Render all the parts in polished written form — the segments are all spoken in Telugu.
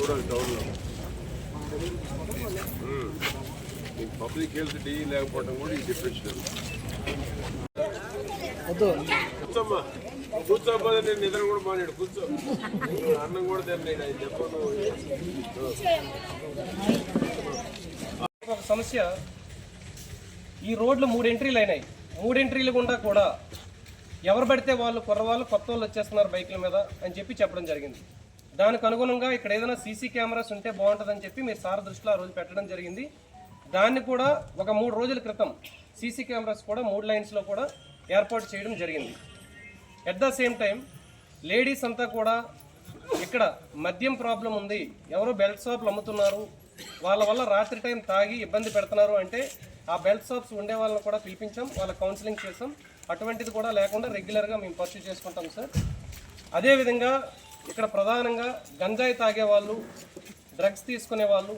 చూడాలి టౌన్లో పబ్లిక్ హెల్త్ డీ లేకపోవడం కూడా ఈ డిప్రెషన్. కూర్చోమ్మా, కూర్చోపోతే నేను నిద్ర కూడా మానేడు. కూర్చో, అన్నం కూడా తిన్నాడు. ఆయన చెప్పను. ఒక సమస్య, ఈ రోడ్లు 3 ఎంట్రీలు అయినాయి. 3 ఎంట్రీలు గుండా కూడా ఎవరు పడితే వాళ్ళు కుర్రవాళ్ళు కొత్త వాళ్ళు వచ్చేస్తున్నారు బైకుల మీద అని చెప్పడం జరిగింది. దానికి అనుగుణంగా ఇక్కడ ఏదైనా సీసీ కెమెరాస్ ఉంటే బాగుంటుందని చెప్పి మీరు సార్ దృష్టిలో ఆ రోజు పెట్టడం జరిగింది. దాన్ని కూడా ఒక 3 రోజుల క్రితం సీసీ కెమెరాస్ కూడా 3 లైన్స్లో కూడా ఏర్పాటు చేయడం జరిగింది. At the same time ladies అంతా కూడా ఇక్కడ మద్యం ప్రాబ్లం ఉంది, ఎవరో బెల్ట్ షాప్లు అమ్ముతున్నారు, వాళ్ళ వల్ల రాత్రి టైం తాగి ఇబ్బంది పెడుతున్నారు అంటే ఆ బెల్ట్ షాప్స్ ఉండే వాళ్ళని కూడా పిలిపించాం, వాళ్ళ కౌన్సిలింగ్ చేసాం. అటువంటిది కూడా లేకుండా రెగ్యులర్గా మేము పర్సూ చేసుకుంటాం సార్. అదేవిధంగా ఇక్కడ ప్రధానంగా గంజాయి తాగేవాళ్ళు, డ్రగ్స్ తీసుకునే వాళ్ళు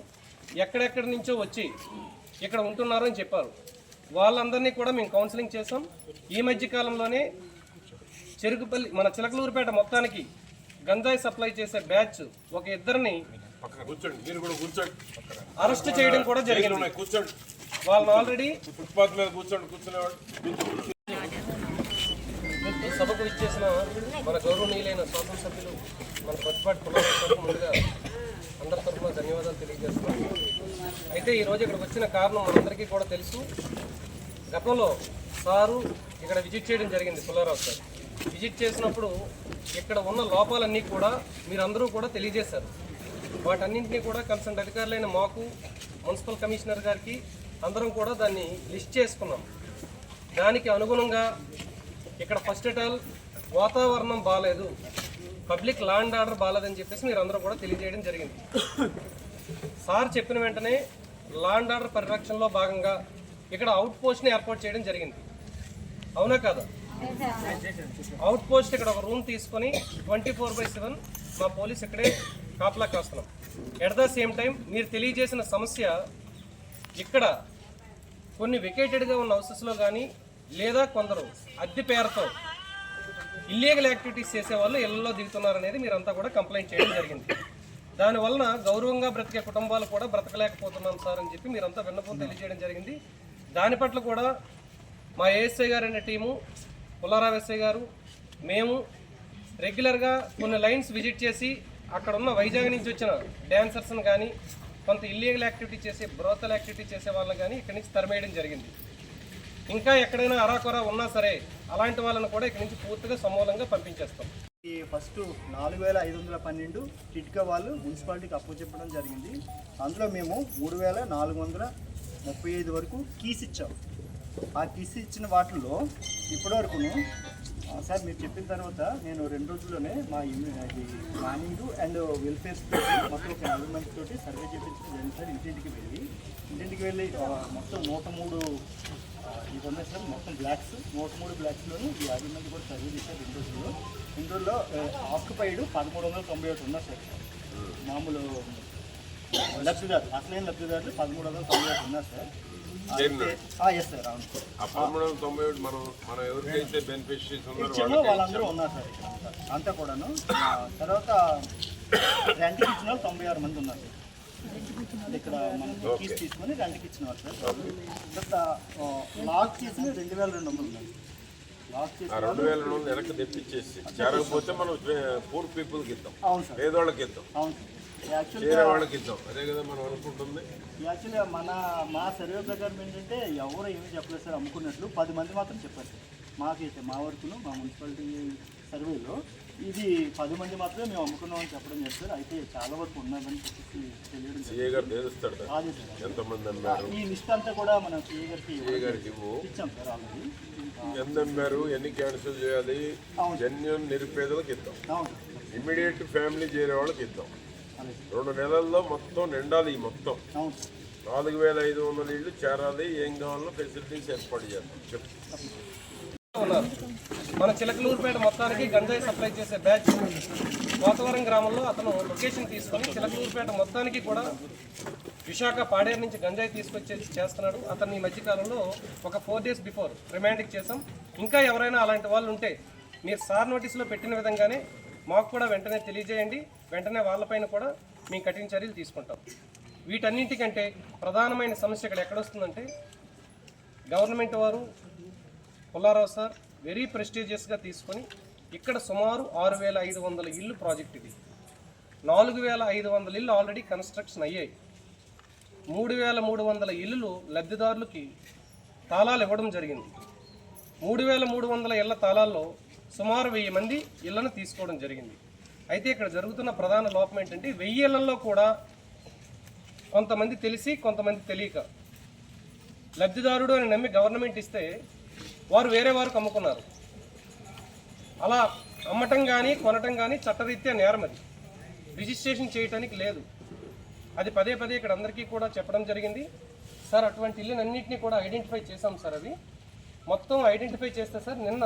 ఎక్కడెక్కడి నుంచో వచ్చి ఇక్కడ ఉంటున్నారు అని చెప్పారు. వాళ్ళందరినీ కూడా మేము కౌన్సిలింగ్ చేసాం. ఈ మధ్య కాలంలోనే చెరుకుపల్లి మన చిలకలూరుపేట మొత్తానికి గంజాయి సప్లై చేసే బ్యాచ్ ఒక 2 అరెస్ట్ చేయడం కూడా జరిగింది. వాళ్ళని ఆల్రెడీ ఫుట్పాత్ మీద కూర్చునేవాడు. సభకు ఇచ్చేసిన మన గౌరవనీయులైన శాసనసభ్యులు మన పచ్చిపాటి పునరుద్ధరణకు ముందుగా అందరి తరఫున ధన్యవాదాలు తెలియజేస్తున్నాం. అయితే ఈరోజు ఇక్కడికి వచ్చిన కారణం మనందరికీ కూడా తెలుసు. గతంలో సారు ఇక్కడ విజిట్ చేయడం జరిగింది. పుల్లారావు సార్ విజిట్ చేసినప్పుడు ఇక్కడ ఉన్న లోపాలన్నీ కూడా మీరందరూ కూడా తెలియజేశారు. వాటన్నింటినీ కూడా కన్సర్న్ అధికారులైన మాకు, మున్సిపల్ కమిషనర్ గారికి అందరం కూడా దాన్ని లిస్ట్ చేసుకున్నాం. దానికి అనుగుణంగా ఇక్కడ ఫస్ట్ ఆఫ్ ఆల్ వాతావరణం బాగాలేదు, పబ్లిక్ లా అండ్ ఆర్డర్ బాగాలేదని చెప్పేసి మీరు అందరూ కూడా తెలియజేయడం జరిగింది. సార్ చెప్పిన వెంటనే లా అండ్ ఆర్డర్ పరిరక్షణలో భాగంగా ఇక్కడ అవుట్ పోస్ట్ని ఏర్పాటు చేయడం జరిగింది. అవునా కాదా? అవుట్ పోస్ట్ ఇక్కడ ఒక రూమ్ తీసుకొని 24/7 మా పోలీస్ ఇక్కడే కాపలా కాస్తున్నాం. ఎట్ ద సేమ్ టైం మీరు తెలియజేసిన సమస్య, ఇక్కడ కొన్ని వెకేటెడ్గా ఉన్న హౌసెస్లో కానీ లేదా కొందరు అద్దె పేరుతో ఇల్లీగల్ యాక్టివిటీస్ చేసేవాళ్ళు ఇళ్లలో దిగుతున్నారు అనేది మీరంతా కూడా కంప్లైంట్ చేయడం జరిగింది. దానివలన గౌరవంగా బ్రతికే కుటుంబాలు కూడా బ్రతకలేకపోతున్నాం సార్ అని చెప్పి మీరంతా విన్నపం తెలియజేయడం జరిగింది. దాని పట్ల కూడా మా ఏఎస్ఐ గారు అనే టీము, పుల్లారావు ఎస్ఐ గారు, మేము రెగ్యులర్గా కొన్ని లైన్స్ విజిట్ చేసి అక్కడ ఉన్న వైజాగ్ నుంచి వచ్చిన డ్యాన్సర్స్ని కానీ కొంత ఇల్లీగల్ యాక్టివిటీ చేసే బ్రోతల్ యాక్టివిటీ చేసే వాళ్ళని కానీ ఇక్కడి నుంచి తరిమేయడం జరిగింది. ఇంకా ఎక్కడైనా అరాకొరా ఉన్నా సరే అలాంటి వాళ్ళని కూడా ఇక్కడి నుంచి పూర్తిగా సమూలంగా పంపించేస్తాం. ఈ ఫస్ట్ 4512 టిట్కా వాళ్ళు మున్సిపాలిటీకి అప్పచెప్పడం జరిగింది. అందులో మేము 3435 వరకు కీస్ ఇచ్చాం. ఆ కీస్ ఇచ్చిన వాటిల్లో ఇప్పటివరకును సార్ మీరు చెప్పిన తర్వాత నేను 2 రోజుల్లోనే మా ప్లానింగ్ అండ్ వెల్ఫేర్ మొత్తం ఒక 40 మందితోటి సర్వే చేయించడం జరిగింది సార్. ఇంటింటికి వెళ్ళి మొత్తం 103 ఇవి ఉన్నాయి సార్. మొత్తం బ్లాక్స్ 103 బ్లాక్స్లోని ఈ 50 మంది కూడా సర్వే చేశారు 2 రోజుల్లో. 2 రోజుల్లో ఆక్యుపైడ్ 1391 ఉన్నారు సార్. మామూలు లబ్ధిదారులు, అసలైన లబ్ధిదారులు 1391 ఉన్నారు సార్. ఎస్ సార్, అవును సార్. వాళ్ళందరూ ఉన్నారు సార్ అంతా కూడాను. తర్వాత రెంట్కి ఇచ్చిన వాళ్ళు 96 మంది ఉన్నారు సార్. ఇక్కడ మనం కీస్ తీసుకొని రెంట్కి ఇచ్చిన వాళ్ళు సార్. తర్వాత లాక్ చేసిన 2200 ఉన్నాయి. లాక్ చేసి 2200 వెనక్కి తెప్పించేసి చేరకపోతే మనం పూర్ పీపుల్కి ఇద్దాం, పేదవాళ్ళకి ఇద్దాం. అవును సార్. యాక్చువల్గా మా సర్వే ప్రకారం ఏంటంటే ఎవరు ఏమీ చెప్పలేదు సార్ అమ్ముకున్నట్లు. 10 మంది మాత్రం చెప్పారు సార్. మాకైతే మా వరకును మా మున్సిపాలిటీ సర్వేలో ఇది 10 మంది మాత్రమే మేము అమ్ముకున్నామని చెప్పడం చేస్తారు. అయితే చాలా వరకు ఉన్నదని చెప్పేసి తెలియడం అదే సార్. ఈ లిస్ట్ అంతా కూడా మనం సిఏ గారికి ఇచ్చాం సార్ ఆల్రెడీ. ఎంత అమ్మారు, ఎన్ని క్యాన్సిల్ చేయాలి, జెన్యూన్ నిరుపేదలకు ఇద్దాం, ఇమ్మీడియట్ ఫ్యామిలీ చేరే వాళ్ళకి ఇద్దాం. 2 నెలల్లో మొత్తం నిండాలి. ఈ మొత్తం 4500 ఇళ్ళు చేరాలి. ఏం కావాలో ఫెసిలిటీస్ ఏర్పాటు చేద్దాం. చెప్పు. మన చిలకలూరుపేట మొత్తానికి గంజాయి సప్లై చేసే బ్యాచ్ కోతవరం గ్రామంలో అతను లొకేషన్ తీసుకొని చిలకలూరుపేట మొత్తానికి కూడా విశాఖ పాడేరు నుంచి గంజాయి తీసుకొచ్చేసి చేస్తున్నాడు. అతన్ని ఈ మధ్యకాలంలో ఒక 4 days బిఫోర్ రిమాండ్కి చేసాం. ఇంకా ఎవరైనా అలాంటి వాళ్ళు ఉంటే మీరు సార్ నోటీసులో పెట్టిన విధంగానే మాకు కూడా వెంటనే తెలియజేయండి. వెంటనే వాళ్ళపైన కూడా మేము కఠిన చర్యలు తీసుకుంటాం. వీటన్నింటికంటే ప్రధానమైన సమస్య ఇక్కడ ఎక్కడొస్తుందంటే గవర్నమెంట్ వారు పుల్లారావు సార్ వెరీ ప్రెస్టీజియస్గా తీసుకొని ఇక్కడ సుమారు 6,500 ఇల్లు ప్రాజెక్ట్ ఇది. 4,500 ఇల్లు ఆల్రెడీ కన్స్ట్రక్షన్ అయ్యాయి. 3,300 ఇల్లులు లబ్ధిదారులకి తాళాలు ఇవ్వడం జరిగింది. 3,300 ఇళ్ల తాళాల్లో సుమారు 1000 మంది ఇళ్లను తీసుకోవడం జరిగింది. అయితే ఇక్కడ జరుగుతున్న ప్రధాన లోపం ఏంటంటే 1000 ఇళ్లలో కూడా కొంతమంది తెలిసి కొంతమంది తెలియక లబ్ధిదారుడు అని నమ్మి గవర్నమెంట్ ఇస్తే వారు వేరే వారికి అమ్ముకున్నారు. అలా అమ్మటం కానీ కొనటం కానీ చట్టరీత్యా నేరం. అది రిజిస్ట్రేషన్ చేయడానికి లేదు. అది పదే పదే ఇక్కడ అందరికీ కూడా చెప్పడం జరిగింది. సార్ అటువంటి ఇల్లునన్నింటినీ కూడా ఐడెంటిఫై చేసాం సార్. అవి మొత్తం ఐడెంటిఫై చేస్తే సార్ నిన్న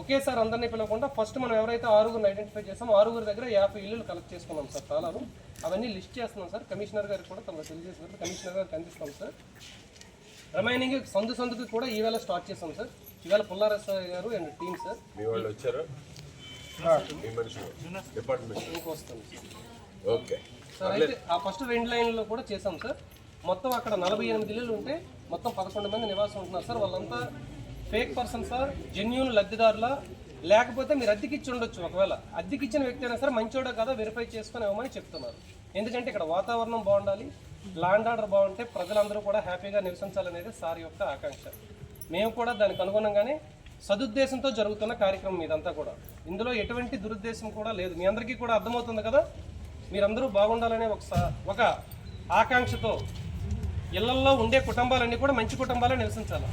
ఒకేసారి అందరినీ పిలవకుండా ఫస్ట్ మనం ఎవరైతే 6గురిని ఐడెంటిఫై చేసామో 6గురి దగ్గర 50 ఇల్లులు కలెక్ట్ చేసుకున్నాం సార్ తాళాలు. అవన్నీ లిస్ట్ చేస్తున్నాం సార్. కమిషనర్ గారికి కూడా తమకు తెలియజేసిన కమిషనర్ గారికి అందిస్తాం సార్. రిమైనింగ్ సందుకు కూడా ఈవేళ స్టార్ట్ చేస్తాం సార్. ఈవేళ పుల్లారావు గారు అండ్ టీమ్ సార్. మీ వాళ్ళు వచ్చారా? మీ మనిషి డిపార్ట్మెంట్ ఇంకొస్తాం ఓకే సార్. అయితే ఆ ఫస్ట్ 2 లైన్లో కూడా చేసాం సార్. మొత్తం అక్కడ 48 ఇల్లులు ఉంటే మొత్తం 11 మంది నివాసం ఉంటున్నారు సార్. వాళ్ళంతా ఫేక్ పర్సన్ సార్, జెన్యూన్ లబ్ధిదారుల, లేకపోతే మీరు అద్దెకిచ్చి ఉండొచ్చు. ఒకవేళ అద్దెకిచ్చిన వ్యక్తి అయినా సరే మంచోడో కదా వెరిఫై చేసుకొని ఇవ్వమని చెప్తున్నారు. ఎందుకంటే ఇక్కడ వాతావరణం బాగుండాలి, ల్యాండ్ ఆర్డర్ బాగుంటే ప్రజలందరూ కూడా హ్యాపీగా నివసించాలనేది సార్ యొక్క ఆకాంక్ష. మేము కూడా దానికి అనుగుణంగానే సదుద్దేశంతో జరుగుతున్న కార్యక్రమం ఇదంతా కూడా. ఇందులో ఎటువంటి దురుద్దేశం కూడా లేదు. మీ అందరికీ కూడా అర్థమవుతుంది కదా. మీరందరూ బాగుండాలనే ఒక ఆకాంక్షతో ఇళ్లల్లో ఉండే కుటుంబాలన్నీ కూడా మంచి కుటుంబాలే నివసించాలి.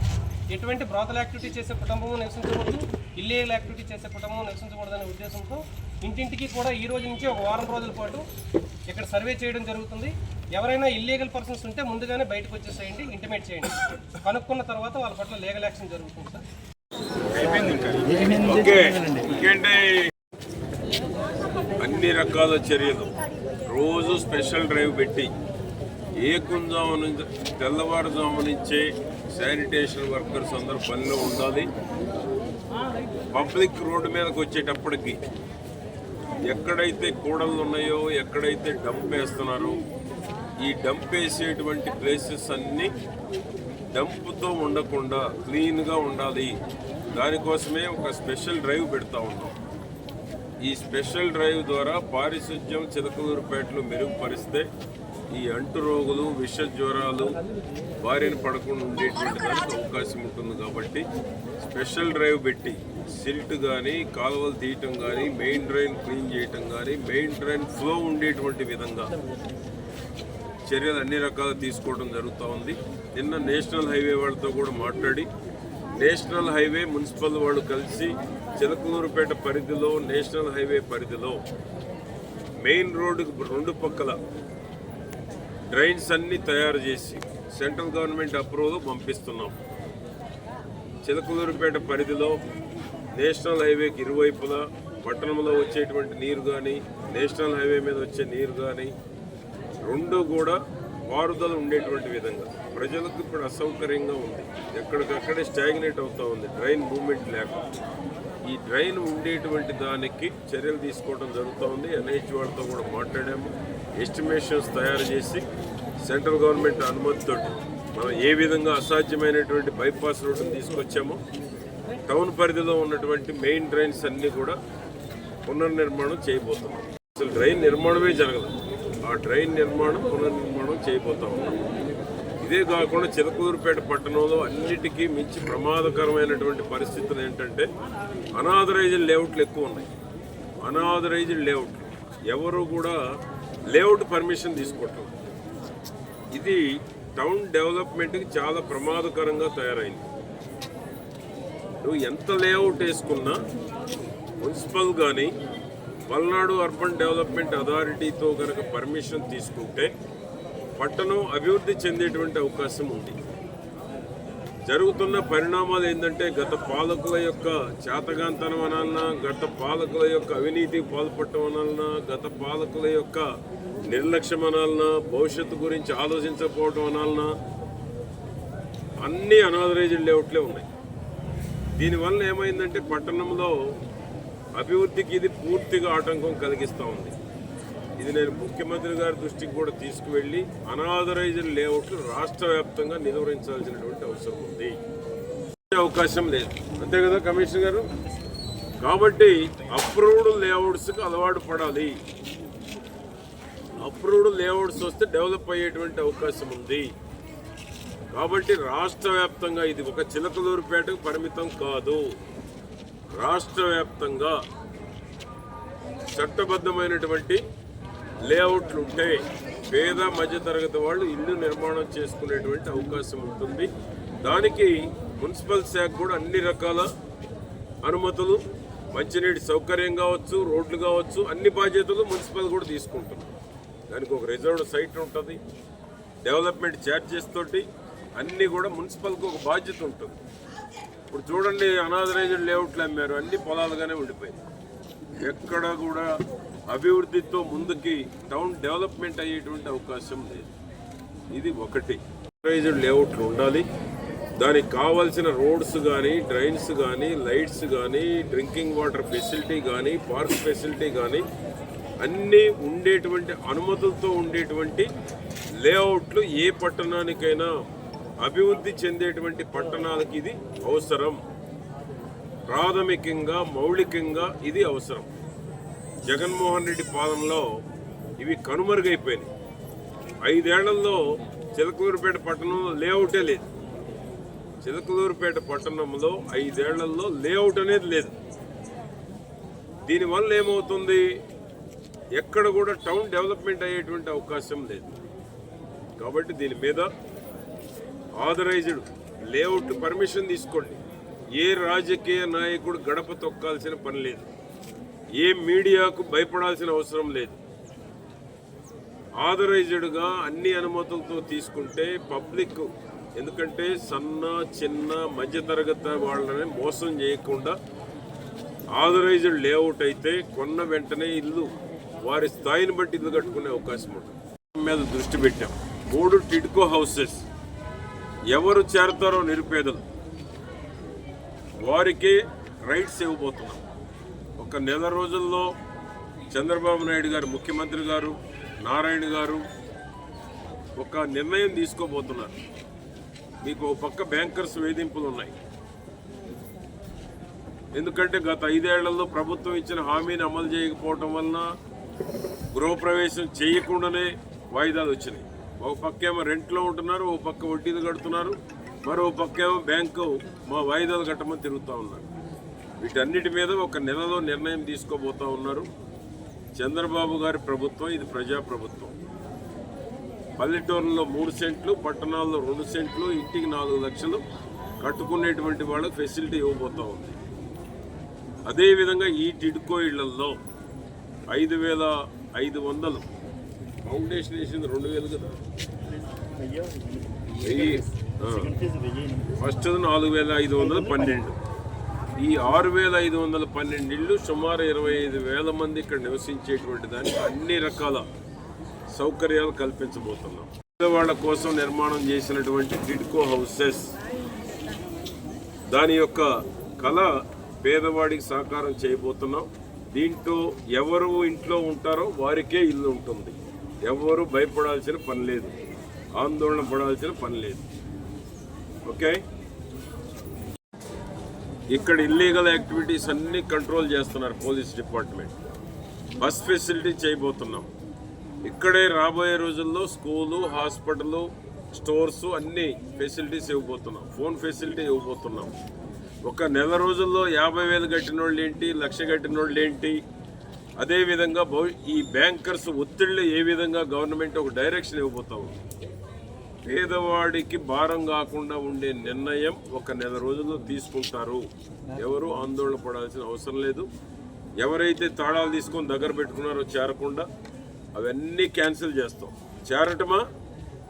ఎటువంటి బ్రాతల్ యాక్టివిటీ చేసే కుటుంబము నివసించకూడదు, ఇల్లీగల్ యాక్టివిటీ చేసే కుటుంబం నివసించకూడదనే ఉద్దేశంతో ఇంటింటికి కూడా ఈ రోజు నుంచి ఒక వారం రోజుల పాటు ఇక్కడ సర్వే చేయడం జరుగుతుంది. ఎవరైనా ఇల్లీగల్ పర్సన్స్ ఉంటే ముందుగానే బయటకు వచ్చేసేయండి, ఇంటిమేట్ చేయండి. కనుక్కున్న తర్వాత వాళ్ళ పట్ల లీగల్ యాక్షన్ జరుగుతుంది సార్. అన్ని రకాల చర్యలు రోజు స్పెషల్ డ్రైవ్ పెట్టి ఏకుంజాము నుంచి తెల్లవారుజాము నుంచే శానిటేషన్ వర్కర్స్ అందరూ పనిలో ఉండాలి. పబ్లిక్ రోడ్డు మీదకి వచ్చేటప్పటికి ఎక్కడైతే కూడళ్ళు ఉన్నాయో, ఎక్కడైతే డంప్ వేస్తున్నారో ఈ డంప్ వేసేటువంటి ప్లేసెస్ అన్నీ డంప్తో ఉండకుండా క్లీన్గా ఉండాలి. దానికోసమే ఒక స్పెషల్ డ్రైవ్ పెడతా ఉన్నాం. ఈ స్పెషల్ డ్రైవ్ ద్వారా పారిశుధ్యం చిలకలూరుపేటలో మెరుగుపరిస్తే ఈ అంటు రోగులు, విష జ్వరాలు బారిన పడకుండా ఉండేటువంటి దానికి అవకాశం ఉంటుంది. కాబట్టి స్పెషల్ డ్రైవ్ పెట్టి సిల్ట్ కానీ, కాలువలు తీయటం కానీ, మెయిన్ డ్రైన్ క్లీన్ చేయటం కానీ, మెయిన్ డ్రైన్ ఫ్లో ఉండేటువంటి విధంగా చర్యలు అన్ని రకాలు తీసుకోవడం జరుగుతూ ఉంది. నిన్న నేషనల్ హైవే వాళ్ళతో కూడా మాట్లాడి నేషనల్ హైవే మున్సిపల్ వాళ్ళు కలిసి చిలకలూరుపేట పరిధిలో, నేషనల్ హైవే పరిధిలో మెయిన్ రోడ్డుకు 2 పక్కల డ్రైన్స్ అన్నీ తయారు చేసి సెంట్రల్ గవర్నమెంట్ అప్రూవల్ పంపిస్తున్నాం. చిలకలూరుపేట పరిధిలో నేషనల్ హైవేకి ఇరువైపులా పట్టణంలో వచ్చేటువంటి నీరు కానీ, నేషనల్ హైవే మీద వచ్చే నీరు కానీ 2 కూడా పారుదల ఉండేటువంటి విధంగా. ప్రజలకు ఇప్పుడు అసౌకర్యంగా ఉంది, ఎక్కడికక్కడే స్టాగ్నేట్ అవుతూ ఉంది, డ్రైన్ మూవ్మెంట్ లేకుండా. ఈ డ్రైన్ ఉండేటువంటి దానికి చర్యలు తీసుకోవడం జరుగుతూ ఉంది. ఎన్హెచ్ వాళ్ళతో కూడా మాట్లాడాము. ఎస్టిమేషన్స్ తయారు చేసి సెంట్రల్ గవర్నమెంట్ అనుమతితోటి మనం ఏ విధంగా అసాధ్యమైనటువంటి బైపాస్ రోడ్డును తీసుకొచ్చామో టౌన్ పరిధిలో ఉన్నటువంటి మెయిన్ డ్రైన్స్ అన్నీ కూడా పునర్నిర్మాణం చేయబోతున్నాం. అసలు డ్రైన్ నిర్మాణమే జరగదు, ఆ డ్రైన్ నిర్మాణం పునర్నిర్మాణం చేయబోతా ఉన్నాం. ఇదే కాకుండా చిలకలూరుపేట పట్టణంలో అన్నిటికీ మించి ప్రమాదకరమైనటువంటి పరిస్థితులు ఏంటంటే అనాథరైజ్డ్ లేఅవుట్లు ఎక్కువ ఉన్నాయి. అనాథరైజ్డ్ లేఅవుట్లు ఎవరు కూడా లేఅవుట్ పర్మిషన్ తీసుకోవటం, ఇది టౌన్ డెవలప్మెంట్కి చాలా ప్రమాదకరంగా తయారైంది. నువ్వు ఎంత లేఅవుట్ వేసుకున్నా మున్సిపల్ కానీ పల్నాడు అర్బన్ డెవలప్మెంట్ అథారిటీతో కనుక పర్మిషన్ తీసుకుంటే పట్టణం అభివృద్ధి చెందేటువంటి అవకాశం ఉంది. జరుగుతున్న పరిణామాలు ఏంటంటే గత పాలకుల యొక్క చేతగాంతనం అనాలన్నా, గత పాలకుల యొక్క అవినీతికి పాల్పడటం అనాలన్నా, గత పాలకుల యొక్క నిర్లక్ష్యం అనాలన్నా, భవిష్యత్తు గురించి ఆలోచించకపోవడం అనాలన్నా, అన్నీ అనాథరైజ్డ్ లేఅవుట్లే ఉన్నాయి. దీనివల్ల ఏమైందంటే పట్టణంలో అభివృద్ధికి ఇది పూర్తిగా ఆటంకం కలిగిస్తూ ఉంది. ఇది నేను ముఖ్యమంత్రి గారి దృష్టికి కూడా తీసుకువెళ్ళి అనాథరైజ్డ్ లేఅవుట్లు రాష్ట్ర వ్యాప్తంగా నిర్వహించాల్సినటువంటి అవసరం ఉంది. అవకాశం లేదు, అంతే కదా కమిషనర్ గారు? కాబట్టి అప్రూవ్డ్ లేఅవుట్స్కి అలవాటు పడాలి. అప్రూవ్డ్ లేఅవుట్స్ వస్తే డెవలప్ అయ్యేటువంటి అవకాశం ఉంది. కాబట్టి రాష్ట్ర వ్యాప్తంగా ఇది ఒక చిలకలూరుపేటకు పరిమితం కాదు. రాష్ట్ర వ్యాప్తంగా చట్టబద్ధమైనటువంటి లేఅవుట్లు ఉంటే పేద మధ్యతరగతి వాళ్ళు ఇల్లు నిర్మాణం చేసుకునేటువంటి అవకాశం ఉంటుంది. దానికి మున్సిపల్ శాఖ కూడా అన్ని రకాల అనుమతులు, మంచినీటి సౌకర్యం కావచ్చు, రోడ్లు కావచ్చు, అన్ని బాధ్యతలు మున్సిపల్ కూడా తీసుకుంటుంది. దానికి ఒక రిజర్వ్డ్ సైట్ ఉంటుంది, డెవలప్మెంట్ ఛార్జెస్ తోటి అన్నీ కూడా మున్సిపల్కి ఒక బాధ్యత ఉంటుంది. ఇప్పుడు చూడండి, అనాథరైజ్డ్ లేఅవుట్లు అమ్మారు, అన్ని పొలాలుగానే ఉండిపోయింది. ఎక్కడ కూడా అభివృద్ధితో ముందుకి టౌన్ డెవలప్మెంట్ అయ్యేటువంటి అవకాశం లేదు. ఇది ఒకటి. అనాథరైజ్డ్ లేఅవుట్లు ఉండాలి. దానికి కావాల్సిన రోడ్స్ కానీ, డ్రైన్స్ కానీ, లైట్స్ కానీ, డ్రింకింగ్ వాటర్ ఫెసిలిటీ కానీ, పార్క్ ఫెసిలిటీ కానీ అన్నీ ఉండేటువంటి అనుమతులతో ఉండేటువంటి లేఅవుట్లు ఏ పట్టణానికైనా, అభివృద్ధి చెందేటువంటి పట్టణాలకి ఇది అవసరం. ప్రాథమికంగా, మౌలికంగా ఇది అవసరం. జగన్మోహన్ రెడ్డి పాలనలో ఇవి కనుమరుగైపోయినాయి. 5 ఏళ్లలో చిలకలూరుపేట పట్టణంలో లేఅవుటే లేదు. చిలకలూరుపేట పట్టణంలో 5 ఏళ్లలో లేఅవుట్ అనేది లేదు. దీనివల్ల ఏమవుతుంది, ఎక్కడ కూడా టౌన్ డెవలప్మెంట్ అయ్యేటువంటి అవకాశం లేదు. కాబట్టి దీని మీద ఆథరైజ్డ్ లేఅవుట్ పర్మిషన్ తీసుకోండి. ఏ రాజకీయ నాయకుడు గడప తొక్కాల్సిన పని లేదు, ఏ మీడియాకు భయపడాల్సిన అవసరం లేదు. ఆథరైజ్డ్గా అన్ని అనుమతులతో తీసుకుంటే పబ్లిక్, ఎందుకంటే సన్న చిన్న మధ్యతరగతి వాళ్ళని మోసం చేయకుండా ఆథరైజ్డ్ లేఅవుట్ అయితే కొన్న వెంటనే ఇల్లు వారి స్థాయిని బట్టి ఇల్లు కట్టుకునే అవకాశం ఉంటుంది. మీద దృష్టి పెట్టాం. 3 టిడ్కో హౌసెస్ ఎవరు చేరతారో నిరుపేదలు వారికి రైట్స్ ఇవ్వబోతున్నాం. ఒక నెల రోజుల్లో చంద్రబాబు నాయుడు గారు, ముఖ్యమంత్రి గారు, నారాయణ గారు ఒక నిర్ణయం తీసుకోబోతున్నారు. మీకు ఒక పక్క బ్యాంకర్స్ వేధింపులు ఉన్నాయి. ఎందుకంటే గత 5 ఏళ్లలో ప్రభుత్వం ఇచ్చిన హామీని అమలు చేయకపోవటం వలన గృహప్రవేశం చేయకుండానే వాయిదాలు వచ్చినాయి. ఒక పక్క ఏమో రెంట్లో ఉంటున్నారు, ఒక పక్క వడ్డీలు కడుతున్నారు, మరో పక్క ఏమో బ్యాంకు మా వాయిదాలు కట్టమని తిరుగుతూ ఉన్నారు. వీటన్నిటి మీద ఒక నెలలో నిర్ణయం తీసుకోబోతూ ఉన్నారు చంద్రబాబు గారి ప్రభుత్వం. ఇది ప్రజాప్రభుత్వం. పల్లెటూరులో 3 సెంట్లు, పట్టణాల్లో 2 సెంట్లు, ఇంటికి 4 లక్షలు కట్టుకునేటువంటి వాళ్ళకి ఫెసిలిటీ ఇవ్వబోతూ ఉంది. అదేవిధంగా ఈ టిడ్కో ఇళ్లలో 5,500 ఫౌండేషన్ వేసింది 2,000 కదా, ఫస్ట్ 4,512. ఈ 6,512 ఇళ్ళు సుమారు 25,000 మంది ఇక్కడ నివసించేటువంటి దానికి అన్ని రకాల సౌకర్యాలు కల్పించబోతున్నాం. పేదవాళ్ల కోసం నిర్మాణం చేసినటువంటి టిడ్కో హౌసెస్, దాని యొక్క కళ పేదవాడికి సాకారం చేయబోతున్నాం. దీంట్లో ఎవరు ఇంట్లో ఉంటారో వారికే ఇల్లు ఉంటుంది. ఎవరు భయపడాల్సిన పని లేదు, ఆందోళన పడాల్సిన పని లేదు. ఓకే, ఇక్కడ ఇల్లీగల్ యాక్టివిటీస్ అన్ని కంట్రోల్ చేస్తున్నారు పోలీస్ డిపార్ట్మెంట్. బస్ ఫెసిలిటీ చేయబోతున్నాం. ఇక్కడే రాబోయే రోజుల్లో స్కూలు, హాస్పిటల్, స్టోర్స్ అన్ని ఫెసిలిటీస్ ఇవ్వబోతున్నాం. ఫోన్ ఫెసిలిటీ ఇవ్వబోతున్నాం. ఒక నెల రోజుల్లో 50,000 కట్టిన వాళ్ళు ఏంటి, 1,00,000 కట్టిన వాళ్ళు ఏంటి, అదేవిధంగా ఈ బ్యాంకర్స్ ఒత్తిళ్ళు ఏ విధంగా గవర్నమెంట్ ఒక డైరెక్షన్ ఇవ్వబోతాం. పేదవాడికి భారం కాకుండా ఉండే నిర్ణయం ఒక నెల రోజుల్లో తీసుకుంటారు. ఎవరు ఆందోళన పడాల్సిన అవసరం లేదు. ఎవరైతే తాళాలు తీసుకొని దగ్గర పెట్టుకున్నారో చేరకుండా అవన్నీ క్యాన్సిల్ చేస్తాం. చేరటమా,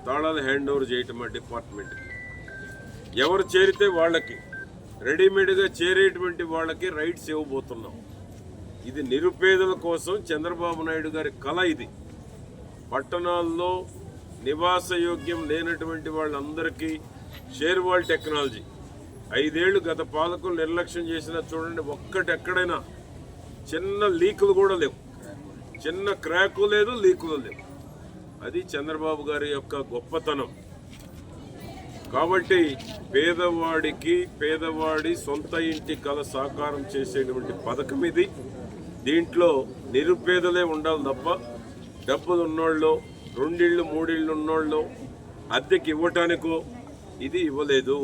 తాళాలు హ్యాండ్ ఓవర్ చేయటమా డిపార్ట్మెంట్కి. ఎవరు చేరితే వాళ్ళకి, రెడీమేడ్గా చేరేటువంటి వాళ్ళకి రైట్స్ ఇవ్వబోతున్నాం. ఇది నిరుపేదల కోసం చంద్రబాబు నాయుడు గారి కళ. ఇది పట్టణాల్లో నివాసయోగ్యం లేనటువంటి వాళ్ళందరికీ షేర్ వాల్ టెక్నాలజీ. 5 ఏళ్ళు గత పాలకులు నిర్లక్ష్యం చేసినా చూడండి, ఒక్కటెక్కడైనా చిన్న లీకులు కూడా లేవు. చిన్న క్రాకు లేదు, లీకులు లేవు. అది చంద్రబాబు గారి యొక్క గొప్పతనం. కాబట్టి పేదవాడి సొంత ఇంటి కల సాకారం చేసేటువంటి పథకం ఇది. దీంట్లో నిరుపేదలే ఉండాలి తప్ప డబ్బులు ఉన్నోళ్ళు, 2 ఇళ్ళు 3 ఇళ్ళు ఉన్నోళ్ళు అద్దెకి ఇవ్వటానికో ఇది ఇవ్వలేదు.